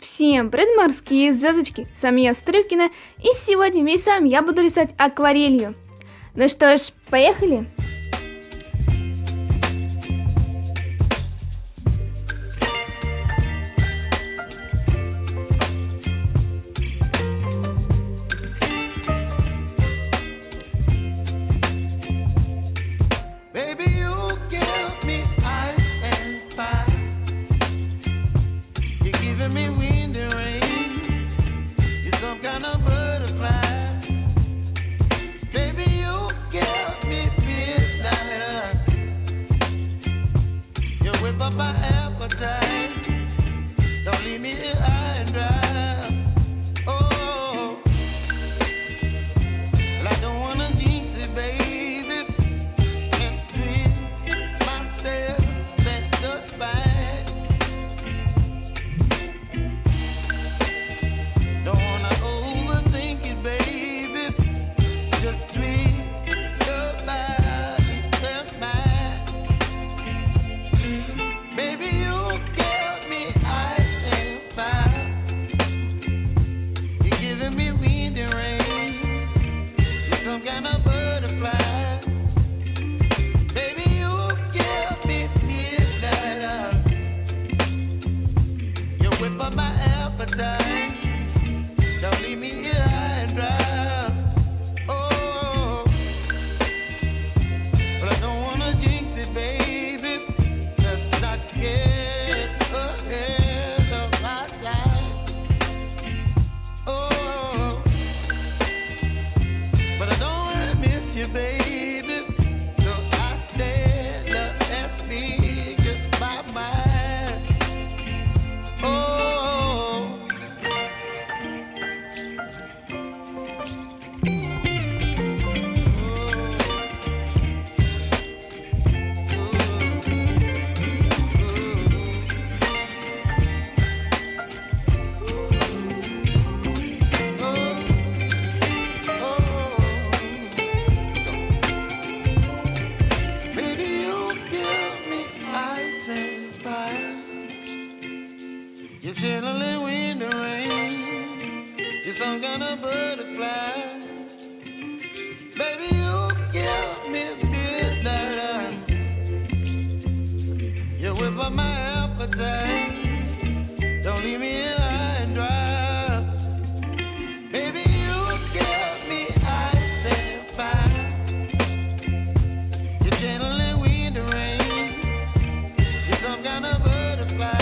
Всем привет, морские звездочки, с вами я, Стрюкина, и сегодня вместе с вами я буду рисовать акварелью. Ну что ж, поехали! My appetite, don't leave me here high and dry. Oh, well, I don't wanna jinx it, baby, and twist myself at the spine. Don't wanna overthink it, baby. It's just twist your body and mine. Don't leave me here high and dry. Oh, but I don't wanna jinx it, baby. Let's not get ahead of my time. Oh, but I don't wanna miss you, baby. So I stand up and speak just my mind. Oh. You're chilling in the rain. You're some kind of butterfly. Baby, you give me midnight. You whip up my appetite. Don't leave me here high and dry. Baby, you give me ice and fire. You're channeling wind and rain. You're some kind of butterfly.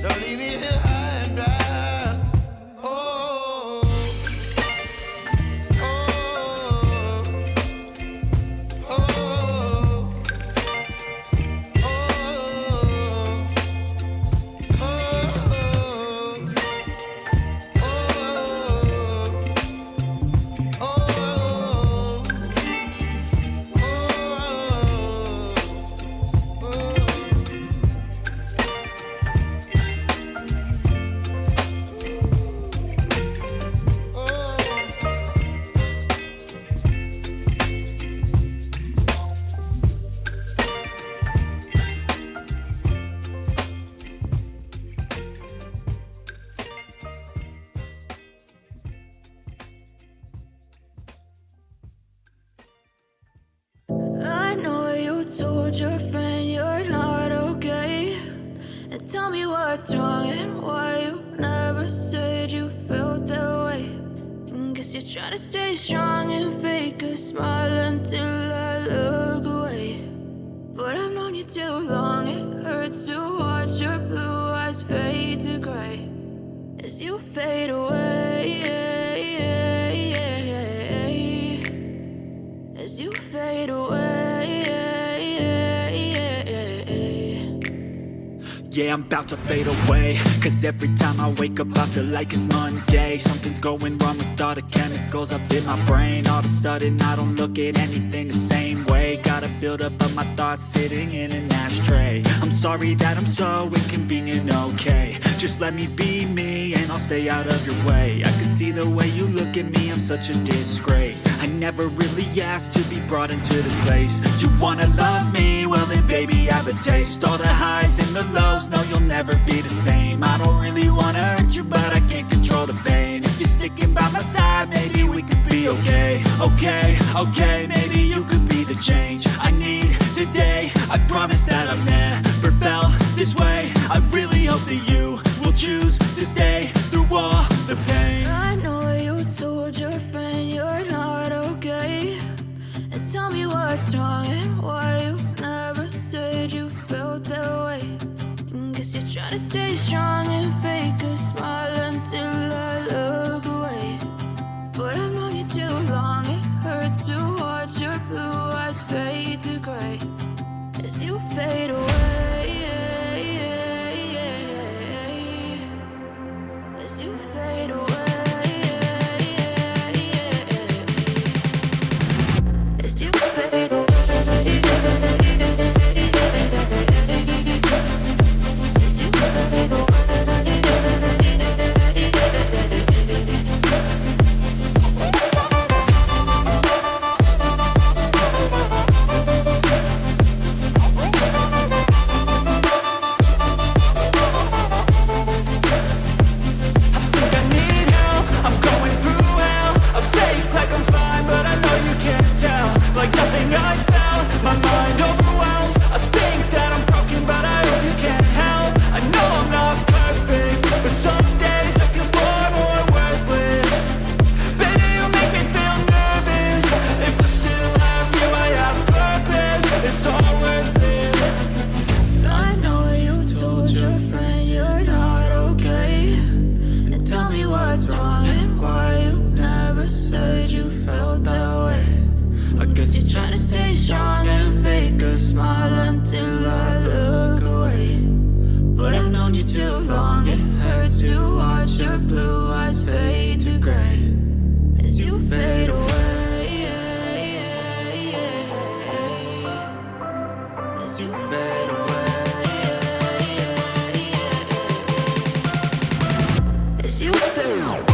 Don't leave me here high and dry. Oh, oh, oh, oh, told your friend you're not okay, and tell me what's wrong and why you never said you felt that way. And guess you're trying to stay strong and fake a smile until I look away. But I've known you too long, it hurts to watch your blue eyes fade to gray as you fade away, as you fade away. Yeah, I'm about to fade away, cause every time I wake up I feel like it's Monday. Something's going wrong with all the chemicals up in my brain. All of a sudden I don't look at anything the same way. Gotta build up of my thoughts sitting in an ashtray. I'm sorry that I'm so inconvenient, okay. Just let me be me and and I'll stay out of your way. I can see the way you look at me, I'm such a disgrace. I never really asked to be brought into this place. You wanna love me? Well then baby, have a taste. All the highs and the lows, no you'll never be the same. I don't really wanna hurt you, but I can't control the pain. If you're sticking by my side, maybe we could be okay. Okay, maybe you could be the change I need today. I promise that I've never felt this way. I really hope that you will choose to stay through all the pain. I know you told your friend you're not okay, and tell me what's wrong and why you never said you felt that way. Guess you're trying to stay strong and fake a smile until I look away. But I've known you too long, it hurts to watch your blue eyes fade to gray as you fade away. As you fade away. As you fade away. Trying to stay strong and fake a smile until I look away. But I've known you too long, it hurts to watch your blue eyes fade to gray as you fade away. As you fade away. As you fade away.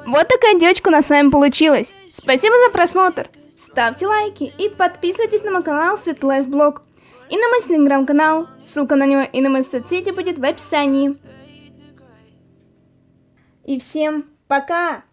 Вот такая девочка у нас с вами получилась. Спасибо за просмотр. Ставьте лайки и подписывайтесь на мой канал SvetaLifeBlog. И на мой телеграм-канал. Ссылка на него и на мои соцсети будет в описании. И всем пока!